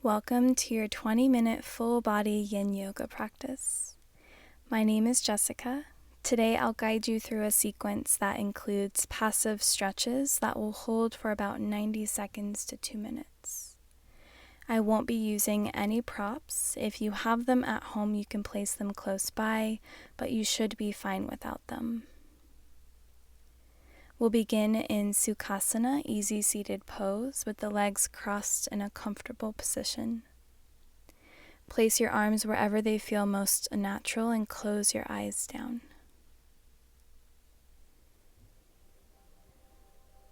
Welcome to your 20-minute full-body Yin Yoga practice. My name is Jessica. Today I'll guide you through a sequence that includes passive stretches that will hold for about 90 seconds to 2 minutes. I won't be using any props. If you have them at home, you can place them close by, but you should be fine without them. We'll begin in Sukhasana, easy seated pose, with the legs crossed in a comfortable position. Place your arms wherever they feel most natural and close your eyes down.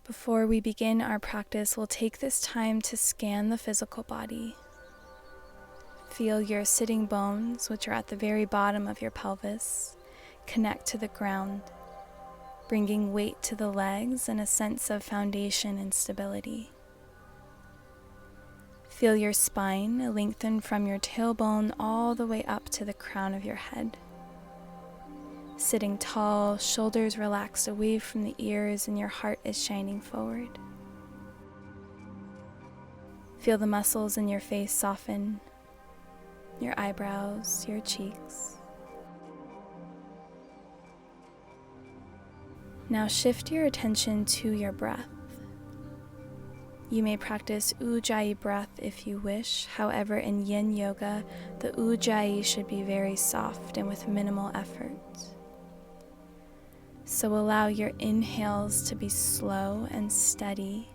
Before we begin our practice, we'll take this time to scan the physical body. Feel your sitting bones, which are at the very bottom of your pelvis, connect to the ground, bringing weight to the legs and a sense of foundation and stability. Feel your spine lengthen from your tailbone all the way up to the crown of your head. Sitting tall, shoulders relaxed away from the ears, and your heart is shining forward. Feel the muscles in your face soften, your eyebrows, your cheeks. Now shift your attention to your breath. You may practice Ujjayi breath if you wish. However, in Yin Yoga, the Ujjayi should be very soft and with minimal effort. So allow your inhales to be slow and steady,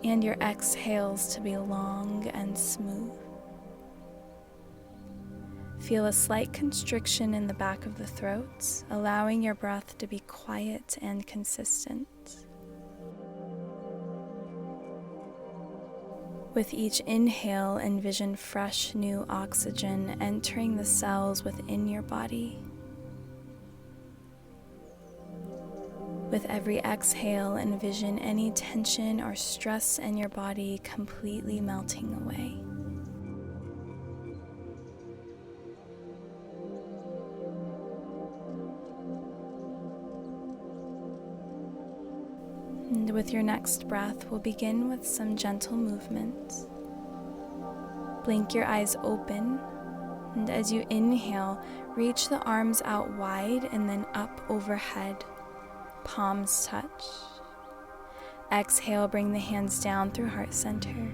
and your exhales to be long and smooth. Feel a slight constriction in the back of the throat, allowing your breath to be quiet and consistent. With each inhale, envision fresh, new oxygen entering the cells within your body. With every exhale, envision any tension or stress in your body completely melting away. And with your next breath, we'll begin with some gentle movement. Blink your eyes open, and as you inhale, reach the arms out wide and then up overhead, palms touch. Exhale, bring the hands down through heart center.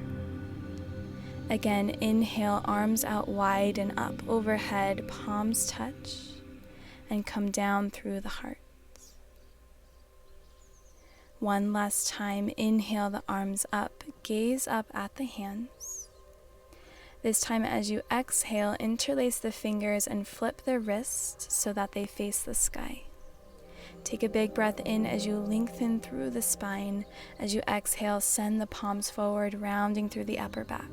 Again, inhale, arms out wide and up overhead, palms touch, and come down through the heart. One last time, inhale the arms up, gaze up at the hands. This time as you exhale, interlace the fingers and flip the wrists so that they face the sky. Take a big breath in as you lengthen through the spine. As you exhale, send the palms forward, rounding through the upper back.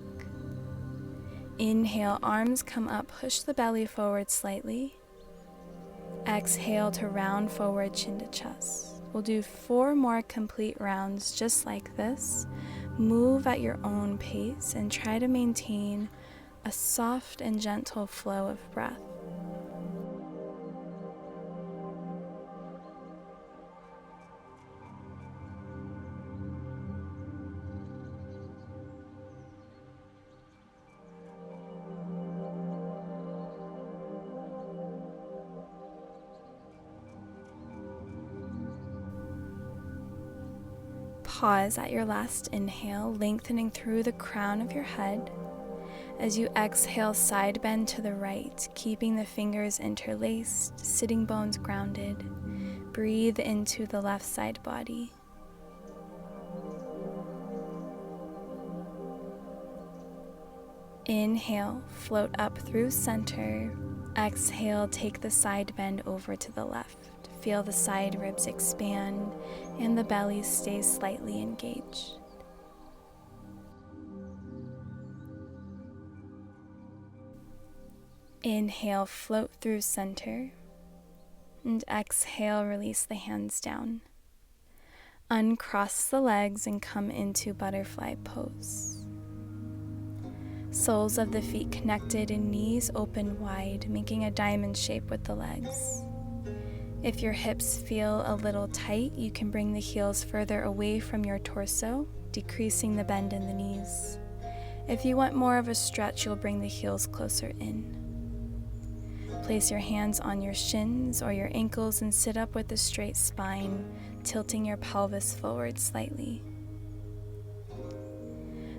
Inhale, arms come up, push the belly forward slightly. Exhale to round forward, chin to chest. We'll do 4 more complete rounds just like this. Move at your own pace and try to maintain a soft and gentle flow of breath. Pause at your last inhale, lengthening through the crown of your head. As you exhale, side bend to the right, keeping the fingers interlaced, sitting bones grounded. Breathe into the left side body. Inhale, float up through center. Exhale, take the side bend over to the left. Feel the side ribs expand and the belly stays slightly engaged. Inhale, float through center, and exhale, release the hands down. Uncross the legs and come into butterfly pose. Soles of the feet connected and knees open wide, making a diamond shape with the legs. If your hips feel a little tight, you can bring the heels further away from your torso decreasing the bend in the knees. If you want more of a stretch, you'll bring the heels closer in. Place your hands on your shins or your ankles and sit up with a straight spine, tilting your pelvis forward slightly.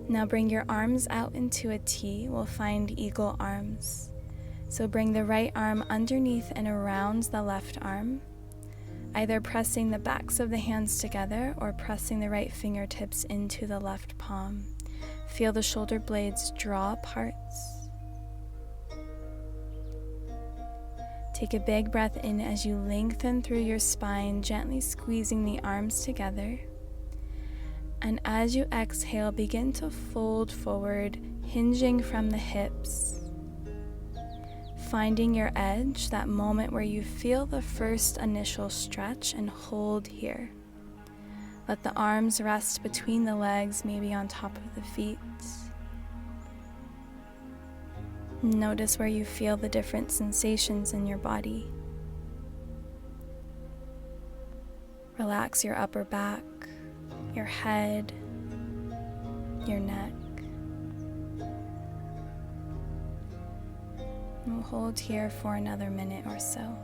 Now bring your arms out into a T. We'll find eagle arms. So bring the right arm underneath and around the left arm, either pressing the backs of the hands together or pressing the right fingertips into the left palm. Feel the shoulder blades draw apart. Take a big breath in as you lengthen through your spine, gently squeezing the arms together. And as you exhale, begin to fold forward, hinging from the hips. Finding your edge, that moment where you feel the first initial stretch, and hold here. Let the arms rest between the legs, maybe on top of the feet. Notice where you feel the different sensations in your body. Relax your upper back, your head, your neck. And we'll hold here for another minute or so.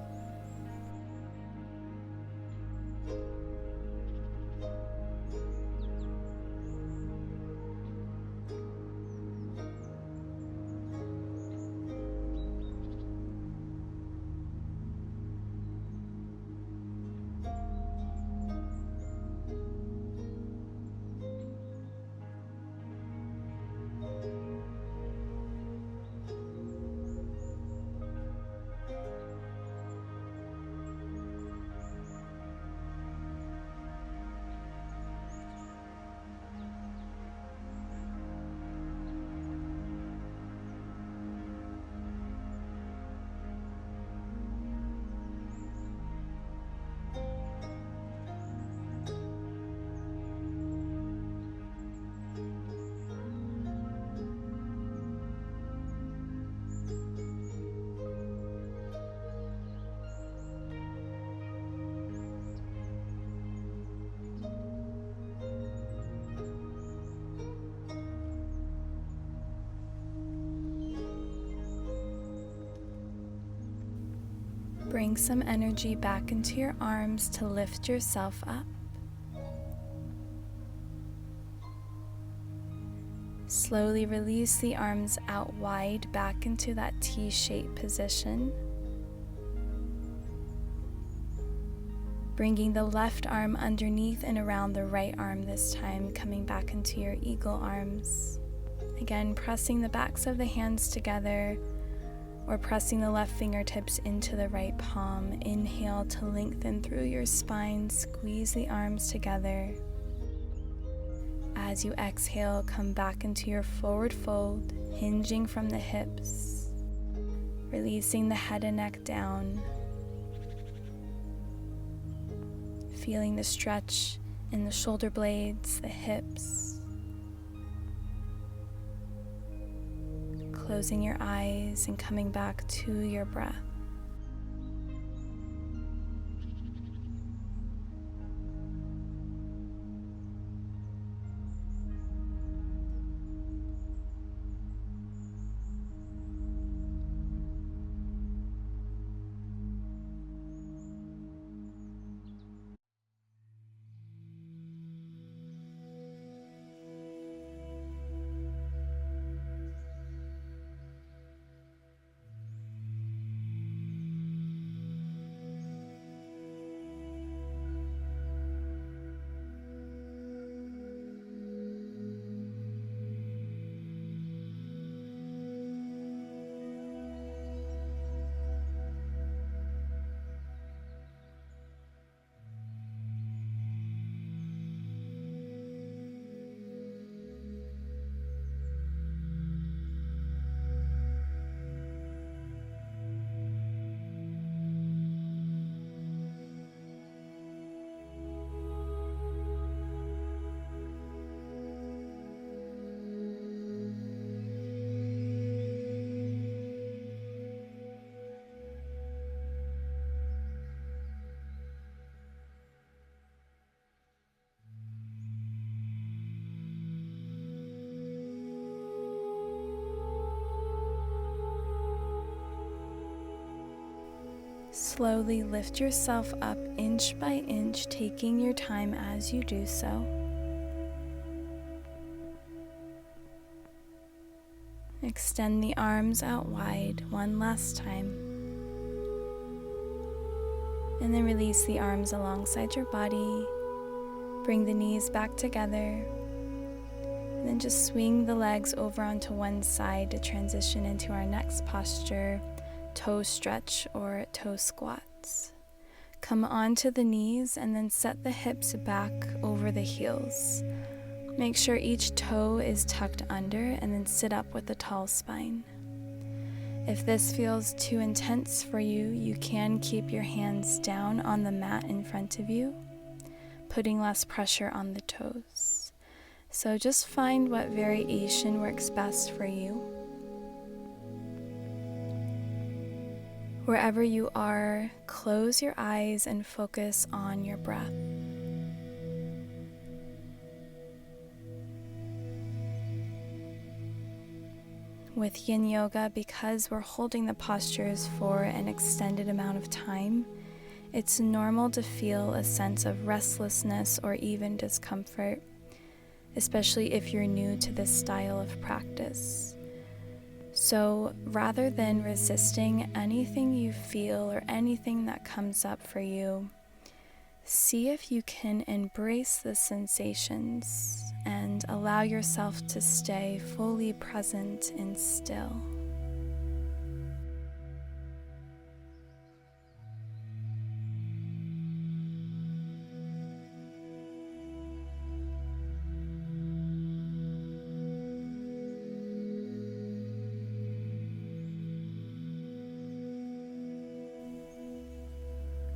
Bring some energy back into your arms to lift yourself up. Slowly release the arms out wide back into that T-shaped position. Bringing the left arm underneath and around the right arm this time, coming back into your eagle arms. Again, pressing the backs of the hands together, or pressing the left fingertips into the right palm. Inhale to lengthen through your spine, squeeze the arms together. As you exhale, come back into your forward fold, hinging from the hips, releasing the head and neck down, feeling the stretch in the shoulder blades, the hips. Closing your eyes and coming back to your breath. Slowly lift yourself up inch by inch, taking your time as you do so. Extend the arms out wide one last time. And then release the arms alongside your body. Bring the knees back together. And then just swing the legs over onto one side to transition into our next posture, toe stretch or toe squats. Come onto the knees and then set the hips back over the heels. Make sure each toe is tucked under and then sit up with a tall spine. If this feels too intense for you, you can keep your hands down on the mat in front of you, putting less pressure on the toes. So just find what variation works best for you. Wherever you are, close your eyes and focus on your breath. With Yin Yoga, because we're holding the postures for an extended amount of time, it's normal to feel a sense of restlessness or even discomfort, especially if you're new to this style of practice. So rather than resisting anything you feel or anything that comes up for you, see if you can embrace the sensations and allow yourself to stay fully present and still.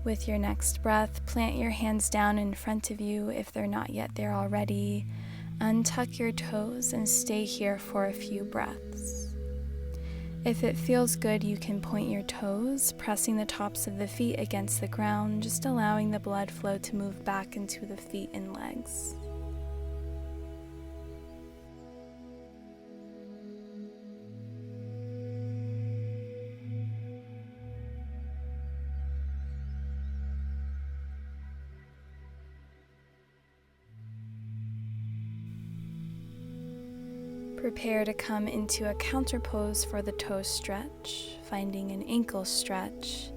With your next breath, plant your hands down in front of you if they're not yet there already. Untuck your toes and stay here for a few breaths. If it feels good, you can point your toes, pressing the tops of the feet against the ground, just allowing the blood flow to move back into the feet and legs. Prepare to come into a counter pose for the toe stretch, finding an ankle stretch.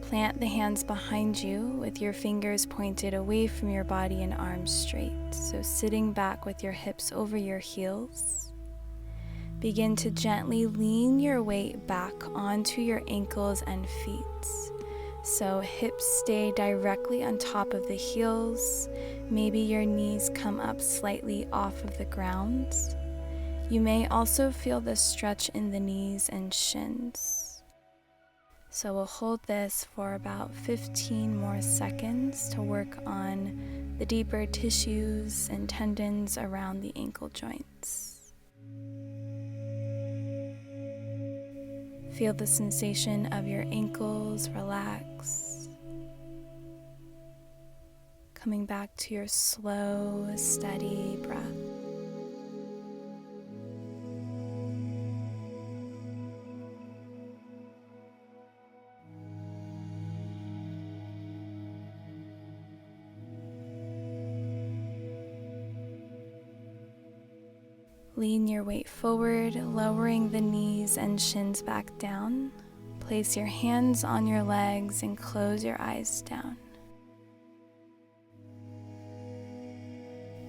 Plant the hands behind you with your fingers pointed away from your body and arms straight. So sitting back with your hips over your heels. Begin to gently lean your weight back onto your ankles and feet. So hips stay directly on top of the heels. Maybe your knees come up slightly off of the ground. You may also feel the stretch in the knees and shins. So we'll hold this for about 15 more seconds to work on the deeper tissues and tendons around the ankle joints. Feel the sensation of your ankles relax. Coming back to your slow, steady breath. Lean your weight forward, lowering the knees and shins back down. Place your hands on your legs and close your eyes down.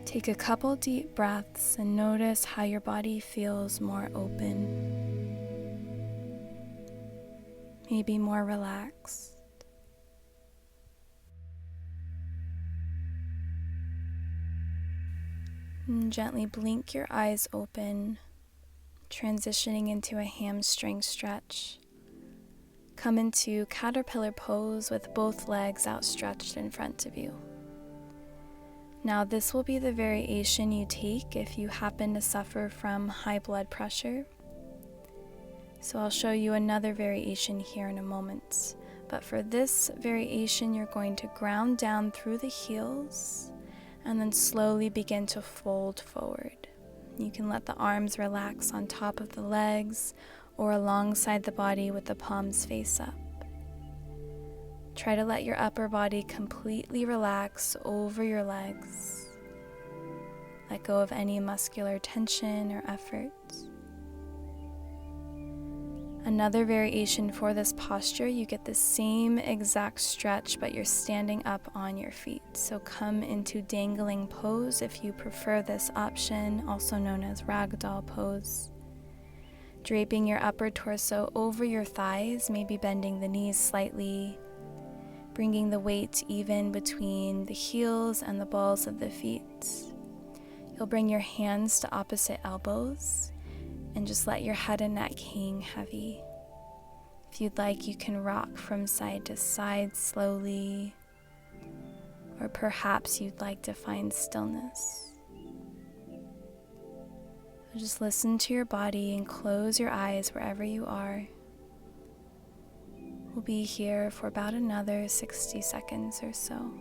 Take a couple deep breaths and notice how your body feels more open, maybe more relaxed. And gently blink your eyes open, transitioning into a hamstring stretch. Come into caterpillar pose with both legs outstretched in front of you. Now this will be the variation you take if you happen to suffer from high blood pressure. So I'll show you another variation here in a moment. But for this variation, you're going to ground down through the heels and then slowly begin to fold forward. You can let the arms relax on top of the legs or alongside the body with the palms face up. Try to let your upper body completely relax over your legs. Let go of any muscular tension or effort. Another variation for this posture, you get the same exact stretch, but you're standing up on your feet. So come into Dangling Pose if you prefer this option, also known as Ragdoll Pose. Draping your upper torso over your thighs, maybe bending the knees slightly, bringing the weight even between the heels and the balls of the feet. You'll bring your hands to opposite elbows and just let your head and neck hang heavy. If you'd like, you can rock from side to side slowly, or perhaps you'd like to find stillness. So just listen to your body and close your eyes wherever you are. We'll be here for about another 60 seconds or so.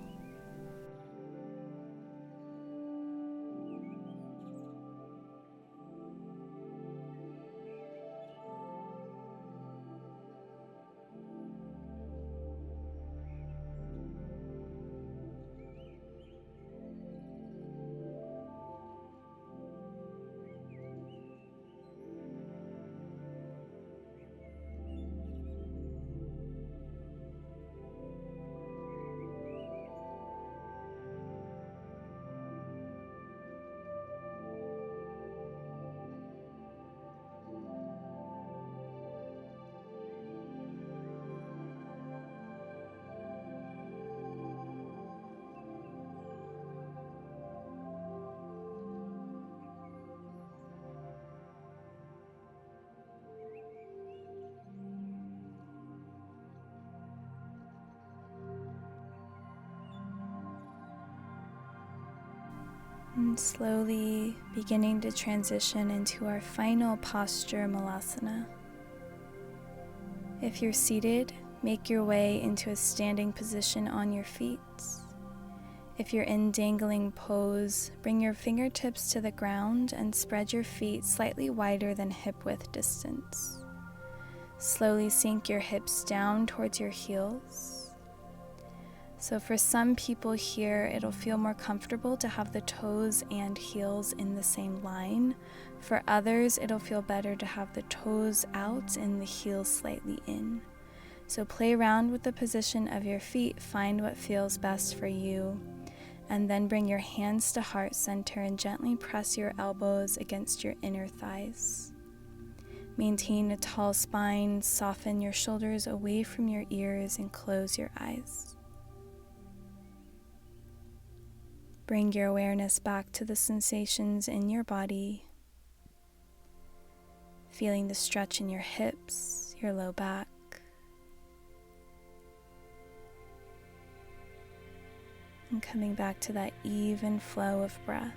And slowly beginning to transition into our final posture, Malasana. If you're seated, make your way into a standing position on your feet. If you're in Dangling Pose, bring your fingertips to the ground and spread your feet slightly wider than hip width distance. Slowly sink your hips down towards your heels. So for some people here, it'll feel more comfortable to have the toes and heels in the same line. For others, it'll feel better to have the toes out and the heels slightly in. So play around with the position of your feet, find what feels best for you, and then bring your hands to heart center and gently press your elbows against your inner thighs. Maintain a tall spine, soften your shoulders away from your ears, and close your eyes. Bring your awareness back to the sensations in your body, feeling the stretch in your hips, your low back. And coming back to that even flow of breath.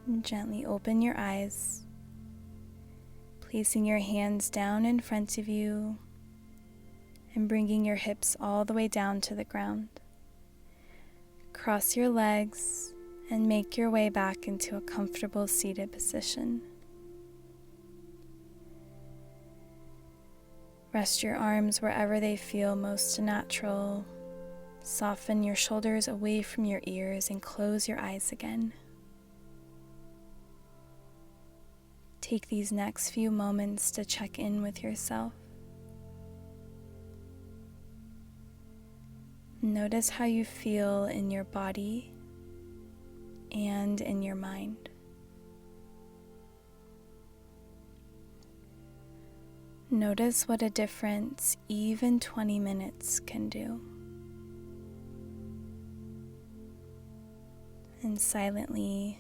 And gently open your eyes, placing your hands down in front of you and bringing your hips all the way down to the ground. Cross your legs and make your way back into a comfortable seated position. Rest your arms wherever they feel most natural. Soften your shoulders away from your ears and close your eyes again. Take these next few moments to check in with yourself. Notice how you feel in your body and in your mind. Notice what a difference even 20 minutes can do. and silently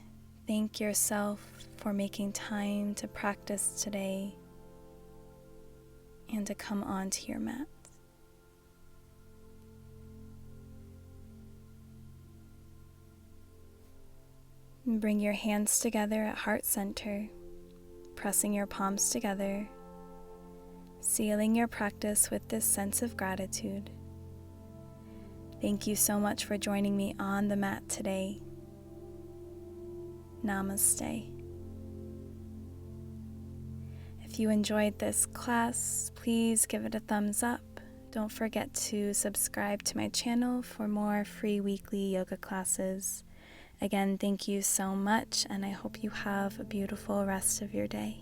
thank yourself for making time to practice today and to come onto your mat. And bring your hands together at heart center, pressing your palms together, sealing your practice with this sense of gratitude. Thank you so much for joining me on the mat today. Namaste. If you enjoyed this class, please give it a thumbs up. Don't forget to subscribe to my channel for more free weekly yoga classes. Again, thank you so much, and I hope you have a beautiful rest of your day.